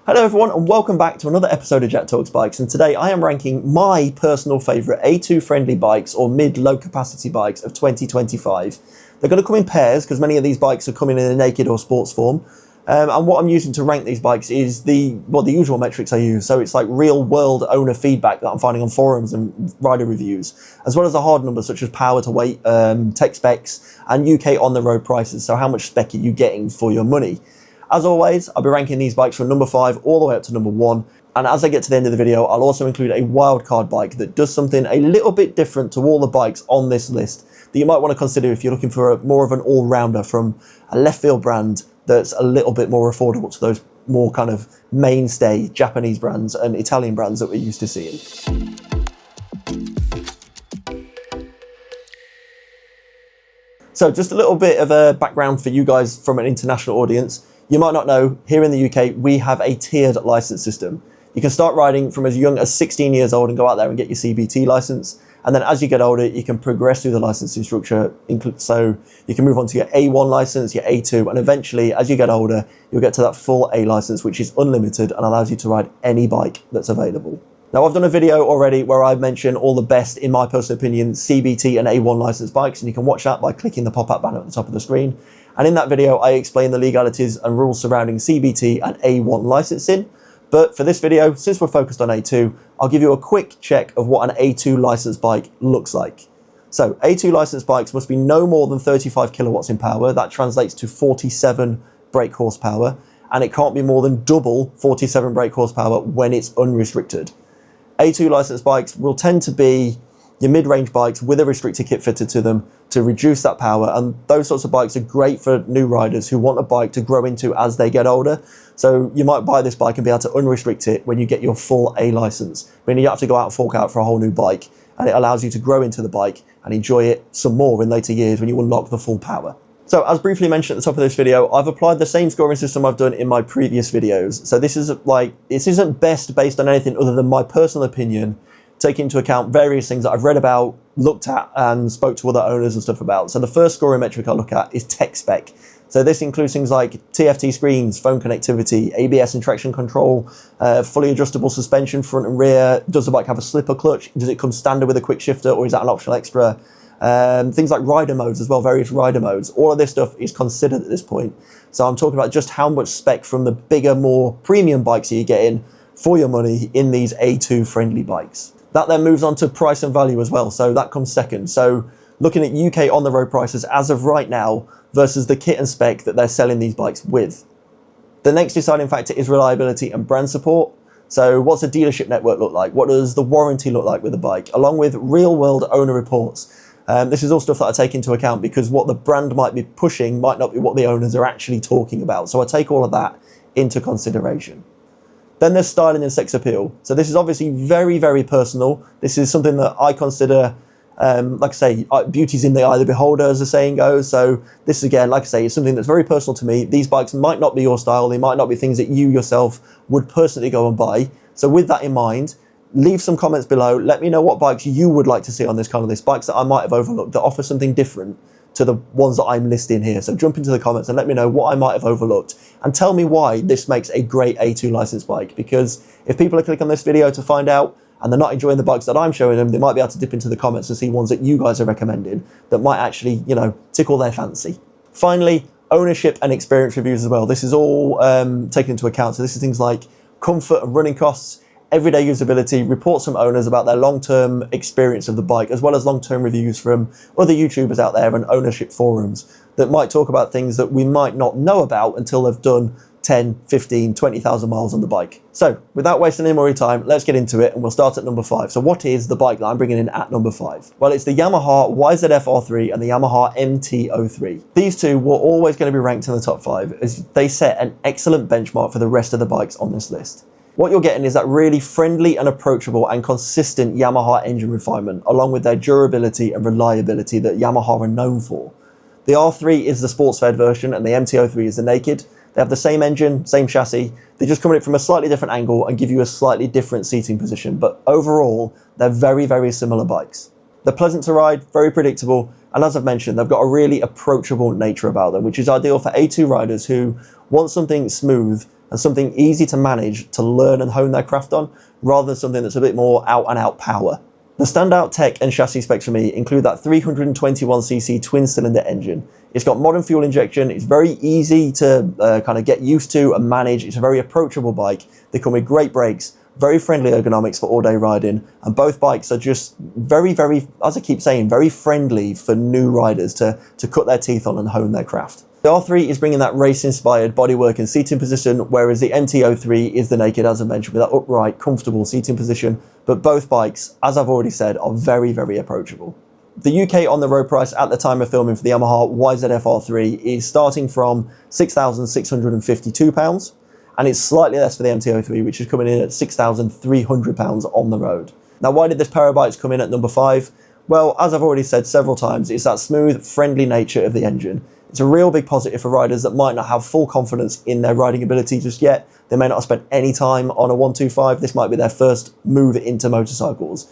Hello everyone and welcome back to another episode of Jack Talks Bikes, and today I am ranking my personal favourite A2 friendly bikes or mid-low capacity bikes of 2025. They're going to come in pairs because many of these bikes are coming in a naked or sports form, and what I'm using to rank these bikes is the usual metrics I use. So it's like real world owner feedback that I'm finding on forums and rider reviews, as well as the hard numbers such as power to weight, tech specs and UK on the road prices. So how much spec are you getting for your money? As always, I'll be ranking these bikes from number 5 all the way up to number 1. And as I get to the end of the video, I'll also include a wildcard bike that does something a little bit different to all the bikes on this list that you might want to consider if you're looking for more of an all-rounder from a left field brand that's a little bit more affordable to those more kind of mainstay Japanese brands and Italian brands that we're used to seeing. So just a little bit of a background for you guys from an international audience. You might not know, here in the UK, we have a tiered license system. You can start riding from as young as 16 years old and go out there and get your CBT license. And then as you get older, you can progress through the licensing structure. So you can move on to your A1 license, your A2, and eventually, as you get older, you'll get to that full A license, which is unlimited and allows you to ride any bike that's available. Now, I've done a video already where I mention all the best, in my personal opinion, CBT and A1 licensed bikes, and you can watch that by clicking the pop-up banner at the top of the screen. And in that video, I explain the legalities and rules surrounding CBT and A1 licensing. But for this video, since we're focused on A2, I'll give you a quick check of what an A2 licensed bike looks like. So A2 licensed bikes must be no more than 35 kilowatts in power. That translates to 47 brake horsepower, and it can't be more than double 47 brake horsepower when it's unrestricted. A2 licensed bikes will tend to be your mid-range bikes with a restrictor kit fitted to them to reduce that power, and those sorts of bikes are great for new riders who want a bike to grow into as they get older. So you might buy this bike and be able to unrestrict it when you get your full A license, meaning you have to go out and fork out for a whole new bike, and it allows you to grow into the bike and enjoy it some more in later years when you unlock the full power. So as briefly mentioned at the top of this video, I've applied the same scoring system I've done in my previous videos. So this isn't best based on anything other than my personal opinion, taking into account various things that I've read about, looked at and spoke to other owners and stuff about. So the first scoring metric I look at is tech spec. So this includes things like TFT screens, phone connectivity, ABS and traction control, fully adjustable suspension front and rear. Does the bike have a slipper clutch? Does it come standard with a quick shifter, or is that an optional extra? Things like rider modes as well, various rider modes. All of this stuff is considered at this point. So I'm talking about just how much spec from the bigger, more premium bikes are you getting for your money in these A2 friendly bikes. That then moves on to price and value as well. So that comes second. So looking at UK on the road prices as of right now versus the kit and spec that they're selling these bikes with. The next deciding factor is reliability and brand support. So what's the dealership network look like? What does the warranty look like with the bike? Along with real world owner reports. This is all stuff that I take into account because what the brand might be pushing might not be what the owners are actually talking about. So I take all of that into consideration. Then there's styling and sex appeal. So this is obviously very, very personal. This is something that I consider, like I say, beauty's in the eye of the beholder, as the saying goes. So this, again, like I say, is something that's very personal to me. These bikes might not be your style. They might not be things that you yourself would personally go and buy. So with that in mind, leave some comments below. Let me know what bikes you would like to see on this kind of list. Bikes that I might have overlooked that offer something different to the ones that I'm listing here. So jump into the comments and let me know what I might have overlooked, and tell me why this makes a great A2 licensed bike. Because if people are clicking on this video to find out and they're not enjoying the bikes that I'm showing them, they might be able to dip into the comments and see ones that you guys are recommending that might actually, tickle their fancy. Finally, ownership and experience reviews as well. This is all taken into account. So this is things like comfort and running costs, everyday usability, reports from owners about their long-term experience of the bike, as well as long-term reviews from other YouTubers out there and ownership forums that might talk about things that we might not know about until they've done 10, 15, 20,000 miles on the bike. So without wasting any more time, let's get into it, and we'll start at number 5. So what is the bike that I'm bringing in at number 5? Well, it's the Yamaha YZF R3 and the Yamaha MT-03. These two were always going to be ranked in the top 5 as they set an excellent benchmark for the rest of the bikes on this list. What you're getting is that really friendly and approachable and consistent Yamaha engine refinement, along with their durability and reliability that Yamaha are known for. The R3 is the sports-fed version and the MT-03 is the naked. They have the same engine, same chassis. They just come at it from a slightly different angle and give you a slightly different seating position, but overall, they're very, very similar bikes. They're pleasant to ride, very predictable, and as I've mentioned, they've got a really approachable nature about them, which is ideal for A2 riders who want something smooth and something easy to manage to learn and hone their craft on, rather than something that's a bit more out and out power. The standout tech and chassis specs for me include that 321cc twin-cylinder engine. It's got modern fuel injection, it's very easy to kind of get used to and manage, it's a very approachable bike. They come with great brakes, very friendly ergonomics for all-day riding, and both bikes are just very, as I keep saying, very friendly for new riders to cut their teeth on and hone their craft. The R3 is bringing that race-inspired bodywork and seating position, whereas the MT-03 is the naked, as I mentioned, with that upright, comfortable seating position. But both bikes, as I've already said, are very, very approachable. The UK on-the-road price at the time of filming for the Yamaha YZF R3 is starting from £6,652, and it's slightly less for the MT-03, which is coming in at £6,300 on the road. Now, why did this pair of bikes come in at number 5? Well, as I've already said several times, it's that smooth, friendly nature of the engine. It's a real big positive for riders that might not have full confidence in their riding ability just yet. They may not have spent any time on a 125. This might be their first move into motorcycles.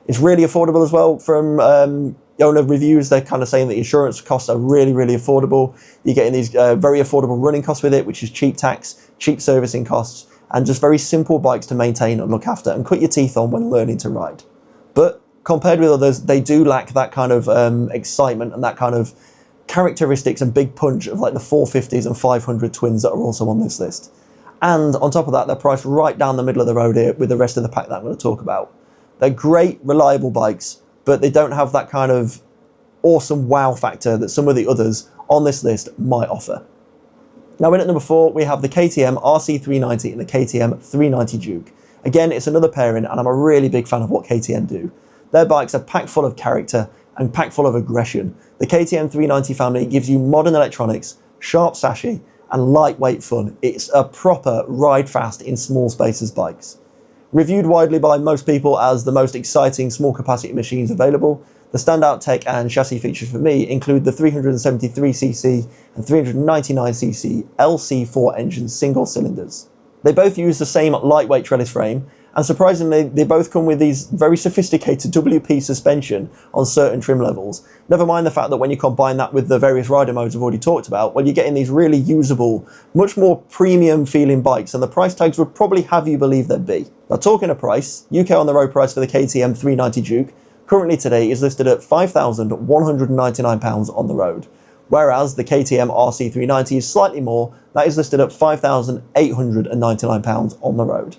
It's really affordable as well. From owner reviews, they're kind of saying that insurance costs are really, really affordable. You're getting these very affordable running costs with it, which is cheap tax, cheap servicing costs, and just very simple bikes to maintain and look after and cut your teeth on when learning to ride. But compared with others, they do lack that kind of excitement and that kind of characteristics and big punch of like the 450s and 500 twins that are also on this list. And on top of that, they're priced right down the middle of the road here with the rest of the pack that I'm going to talk about. They're great, reliable bikes, but they don't have that kind of awesome wow factor that some of the others on this list might offer. Now in at number 4, we have the KTM RC390 and the KTM 390 Duke. Again, it's another pairing, and I'm a really big fan of what KTM do. Their bikes are packed full of character and packed full of aggression. The KTM 390 family gives you modern electronics, sharp sashi, and lightweight fun. It's a proper ride fast in small spaces bikes. Reviewed widely by most people as the most exciting small capacity machines available, the standout tech and chassis features for me include the 373cc and 399cc LC4 engine single cylinders. They both use the same lightweight trellis frame, and surprisingly, they both come with these very sophisticated WP suspension on certain trim levels. Never mind the fact that when you combine that with the various rider modes I've already talked about, well, you're getting these really usable, much more premium feeling bikes, and the price tags would probably have you believe they'd be. Now, talking of price, UK on the road price for the KTM 390 Duke currently today is listed at £5,199 on the road, whereas the KTM RC390 is slightly more, that is listed at £5,899 on the road.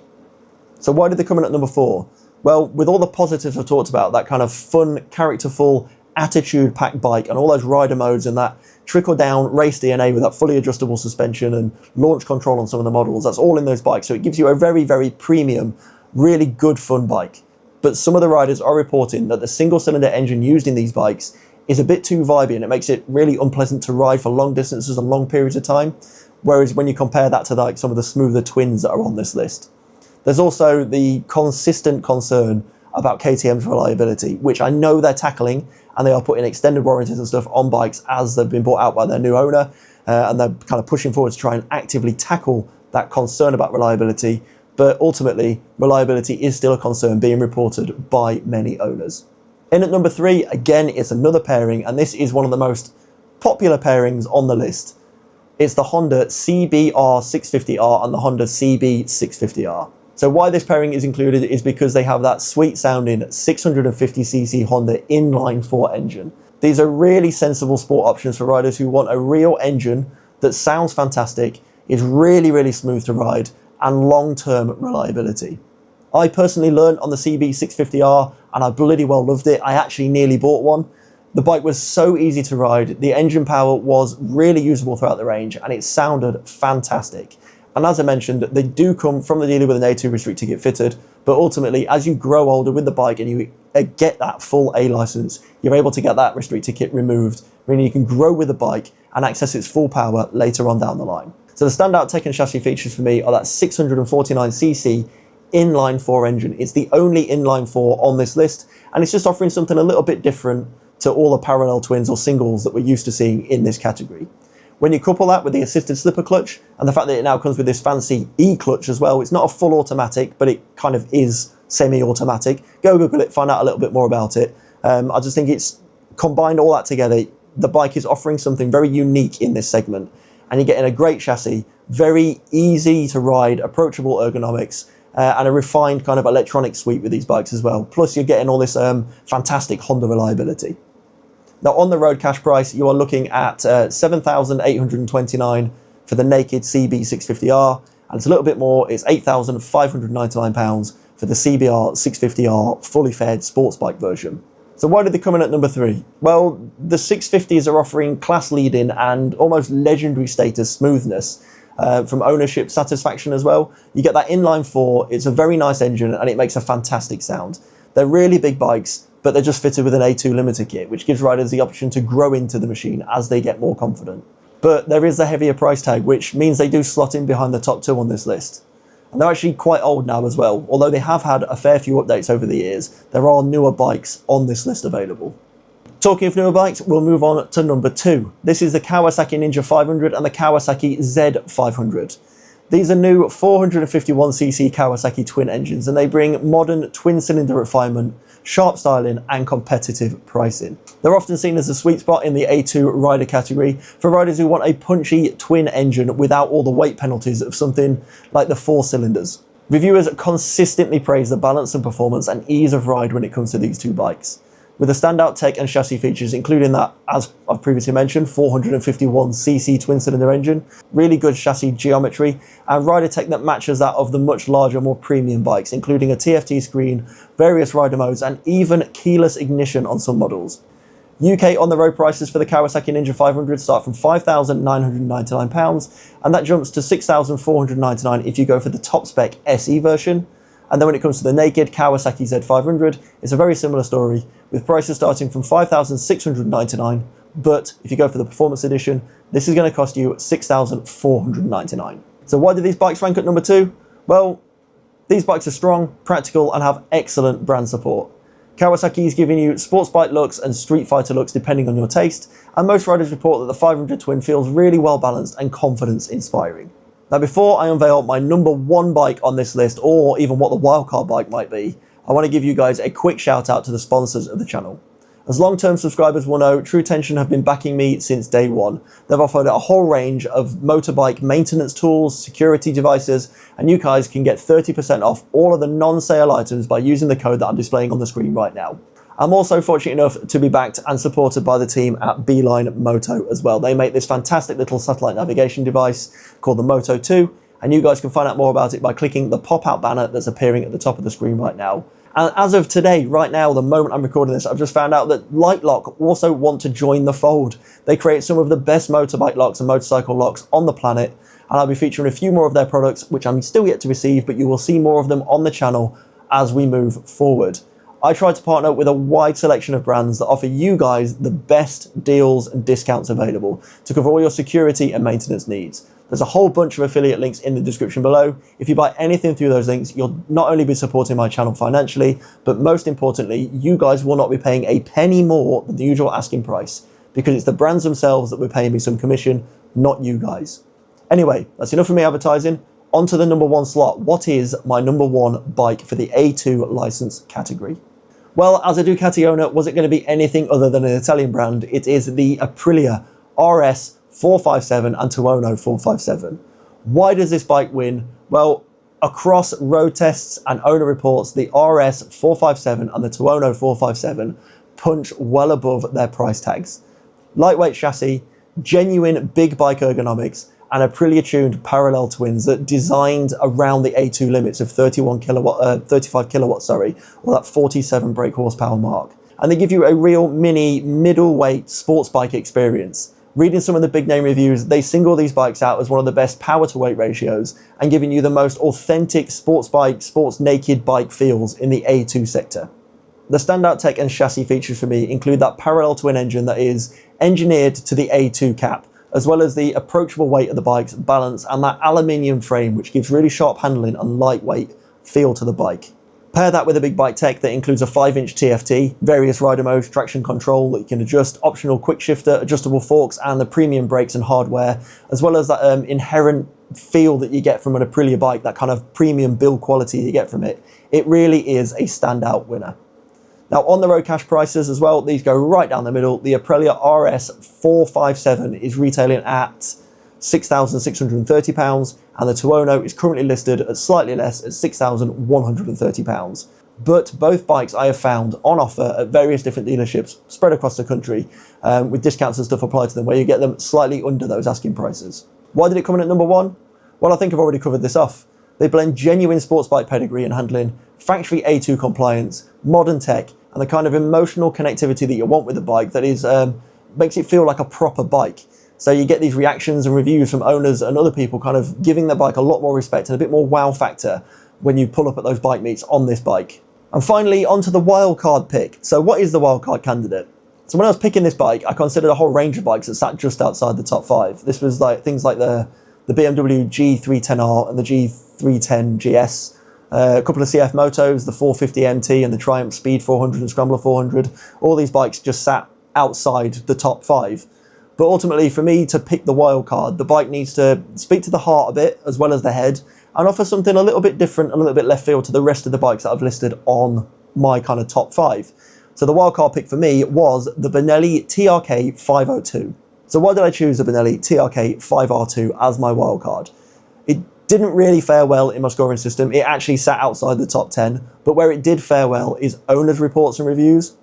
So why did they come in at number 4? Well, with all the positives I've talked about, that kind of fun, characterful, attitude-packed bike and all those rider modes and that trickle-down race DNA with that fully adjustable suspension and launch control on some of the models, that's all in those bikes. So it gives you a very, very premium, really good fun bike. But some of the riders are reporting that the single-cylinder engine used in these bikes is a bit too vibey and it makes it really unpleasant to ride for long distances and long periods of time. Whereas when you compare that to like some of the smoother twins that are on this list. There's also the consistent concern about KTM's reliability, which I know they're tackling, and they are putting extended warranties and stuff on bikes as they've been bought out by their new owner, and they're kind of pushing forward to try and actively tackle that concern about reliability. But ultimately, reliability is still a concern being reported by many owners. In at number 3, again, it's another pairing, and this is one of the most popular pairings on the list. It's the Honda CBR650R and the Honda CB650R. So why this pairing is included is because they have that sweet sounding 650cc Honda inline 4 engine. These are really sensible sport options for riders who want a real engine that sounds fantastic, is really, really smooth to ride, and long-term reliability. I personally learned on the CB650R and I bloody well loved it. I actually nearly bought one. The bike was so easy to ride, the engine power was really usable throughout the range, and it sounded fantastic. And as I mentioned, they do come from the dealer with an A2 restrictor kit fitted, but ultimately, as you grow older with the bike and you get that full A license, you're able to get that restrictor kit removed, meaning you can grow with the bike and access its full power later on down the line. So the standout tech and chassis features for me are that 649cc inline 4 engine. It's the only inline 4 on this list, and it's just offering something a little bit different to all the parallel twins or singles that we're used to seeing in this category. When you couple that with the assisted slipper clutch and the fact that it now comes with this fancy E-clutch as well, it's not a full automatic, but it kind of is semi-automatic. Go Google it, find out a little bit more about it. I just think it's combined all that together. The bike is offering something very unique in this segment, and you're getting a great chassis, very easy to ride, approachable ergonomics, and a refined kind of electronic suite with these bikes as well. Plus you're getting all this fantastic Honda reliability. Now on the road cash price, you are looking at $7,829 for the naked CB650R, and it's a little bit more, it's £8,599 for the CBR 650R fully fed sports bike version. So why did they come in at number 3? Well, the 650s are offering class leading and almost legendary status smoothness from ownership satisfaction as well. You get that inline 4, it's a very nice engine and it makes a fantastic sound. They're really big bikes, but they're just fitted with an A2 limiter kit, which gives riders the option to grow into the machine as they get more confident. But there is a heavier price tag, which means they do slot in behind the top 2 on this list. And they're actually quite old now as well. Although they have had a fair few updates over the years, there are newer bikes on this list available. Talking of newer bikes, we'll move on to number 2. This is the Kawasaki Ninja 500 and the Kawasaki Z500. These are new 451cc Kawasaki twin engines, and they bring modern twin-cylinder refinement, sharp styling and competitive pricing. They're often seen as a sweet spot in the A2 rider category for riders who want a punchy twin engine without all the weight penalties of something like the 4 cylinders. Reviewers consistently praise the balance and performance and ease of ride when it comes to these two bikes, with the standout tech and chassis features, including that, as I've previously mentioned, 451cc twin-cylinder engine, really good chassis geometry, and rider tech that matches that of the much larger, more premium bikes, including a TFT screen, various rider modes, and even keyless ignition on some models. UK on-the-road prices for the Kawasaki Ninja 500 start from £5,999, and that jumps to £6,499 if you go for the top-spec SE version. And then when it comes to the naked Kawasaki Z500, it's a very similar story, with prices starting from £5,699, but if you go for the performance edition, this is going to cost you £6,499. So why do these bikes rank at number 2? Well, these bikes are strong, practical, and have excellent brand support. Kawasaki is giving you sports bike looks and street fighter looks depending on your taste, and most riders report that the 500 Twin feels really well balanced and confidence inspiring. Now before I unveil my number 1 bike on this list, or even what the wildcard bike might be, I want to give you guys a quick shout out to the sponsors of the channel. As long-term subscribers will know, Tru Tension have been backing me since day one. They've offered a whole range of motorbike maintenance tools, security devices, and you guys can get 30% off all of the non-sale items by using the code that I'm displaying on the screen right now. I'm also fortunate enough to be backed and supported by the team at Beeline Moto as well. They make this fantastic little satellite navigation device called the Moto 2, and you guys can find out more about it by clicking the pop-out banner that's appearing at the top of the screen right now. And as of today, right now, the moment I'm recording this, I've just found out that Litelok also want to join the fold. They create some of the best motorbike locks and motorcycle locks on the planet, and I'll be featuring a few more of their products, which I'm still yet to receive, but you will see more of them on the channel as we move forward. I try to partner with a wide selection of brands that offer you guys the best deals and discounts available to cover all your security and maintenance needs. There's a whole bunch of affiliate links in the description below. If you buy anything through those links, you'll not only be supporting my channel financially, but most importantly, you guys will not be paying a penny more than the usual asking price, because it's the brands themselves that will pay me some commission, not you guys. Anyway, that's enough of me advertising. On to the number 1 slot. What is my number 1 bike for the A2 license category? Well, as a Ducati owner, was it going to be anything other than an Italian brand? It is the Aprilia RS 457 and Tuono 457. Why does this bike win? Well, across road tests and owner reports, the RS 457 and the Tuono 457 punch well above their price tags. Lightweight chassis, genuine big bike ergonomics, and Aprilia tuned parallel twins that designed around the A2 limits of 35 kilowatts, or that 47 brake horsepower mark. And they give you a real mini middleweight sports bike experience. Reading some of the big name reviews, they single these bikes out as one of the best power to weight ratios and giving you the most authentic sports naked bike feels in the A2 sector. The standout tech and chassis features for me include that parallel twin engine that is engineered to the A2 cap, as well as the approachable weight of the bike's balance and that aluminium frame which gives really sharp handling and lightweight feel to the bike. Pair that with a big bike tech that includes a 5-inch TFT, various rider modes, traction control that you can adjust, optional quick shifter, adjustable forks, and the premium brakes and hardware, as well as that inherent feel that you get from an Aprilia bike, that kind of premium build quality you get from it. It really is a standout winner. Now, on the road cash prices as well, these go right down the middle. The Aprilia RS 457 is retailing at £6,630, and the Tuono is currently listed at slightly less at £6,130. But both bikes I have found on offer at various different dealerships spread across the country, with discounts and stuff applied to them, where you get them slightly under those asking prices. Why did it come in at number one? Well, I think I've already covered this off. They blend genuine sports bike pedigree and handling, factory A2 compliance, modern tech, and the kind of emotional connectivity that you want with a bike that is makes it feel like a proper bike. So you get these reactions and reviews from owners and other people kind of giving the bike a lot more respect and a bit more wow factor when you pull up at those bike meets on this bike. And finally, onto the wildcard pick. So what is the wildcard candidate? So when I was picking this bike, I considered a whole range of bikes that sat just outside the top 5. This was like things like the BMW G310R and the G310 GS, a couple of CF motos, the 450 MT and the Triumph Speed 400 and Scrambler 400. All these bikes just sat outside the top 5. But ultimately, for me to pick the wild card, the bike needs to speak to the heart a bit, as well as the head, and offer something a little bit different, a little bit left field to the rest of the bikes that I've listed on my kind of top 5. So the wild card pick for me was the Benelli TRK 502. So why did I choose the Benelli TRK 5R2 as my wild card? It didn't really fare well in my scoring system. It actually sat outside the top 10, but where it did fare well is owners' reports and reviews.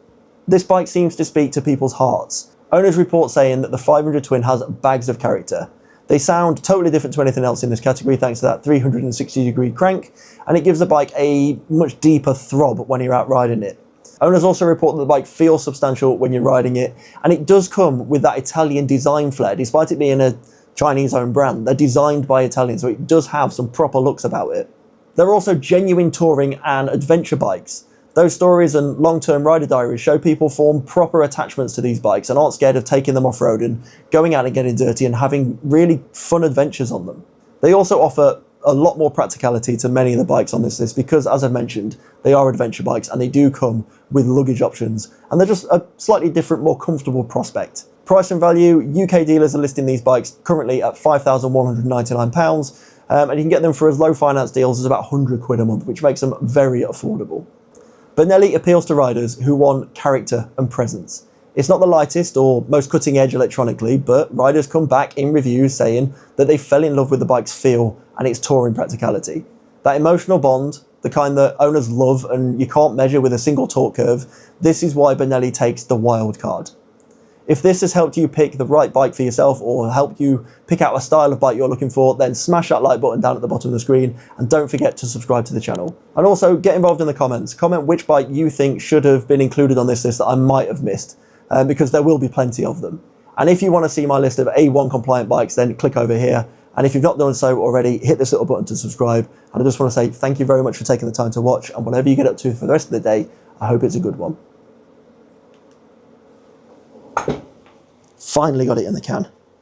This bike seems to speak to people's hearts. Owners' report saying that the 500 Twin has bags of character. They sound totally different to anything else in this category thanks to that 360-degree crank, and it gives the bike a much deeper throb when you're out riding it. Owners also report that the bike feels substantial when you're riding it, and it does come with that Italian design flair, despite it being a Chinese-owned brand. They're designed by Italians, so it does have some proper looks about it. There are also genuine touring and adventure bikes. Those stories and long-term rider diaries show people form proper attachments to these bikes and aren't scared of taking them off-roading, going out and getting dirty and having really fun adventures on them. They also offer a lot more practicality to many of the bikes on this list because, as I've mentioned, they are adventure bikes and they do come with luggage options, and they're just a slightly different, more comfortable prospect. Price and value, UK dealers are listing these bikes currently at £5,199, and you can get them for as low finance deals as about £100 a month, which makes them very affordable. Benelli appeals to riders who want character and presence. It's not the lightest or most cutting edge electronically, but riders come back in reviews saying that they fell in love with the bike's feel and its touring practicality. That emotional bond, the kind that owners love and you can't measure with a single torque curve, this is why Benelli takes the wild card. If this has helped you pick the right bike for yourself or helped you pick out a style of bike you're looking for, then smash that like button down at the bottom of the screen and don't forget to subscribe to the channel. And also get involved in the comments. Comment which bike you think should have been included on this list that I might have missed, because there will be plenty of them. And if you want to see my list of A1 compliant bikes, then click over here. And if you've not done so already, hit this little button to subscribe. And I just want to say thank you very much for taking the time to watch, and whatever you get up to for the rest of the day, I hope it's a good one. Finally got it in the can.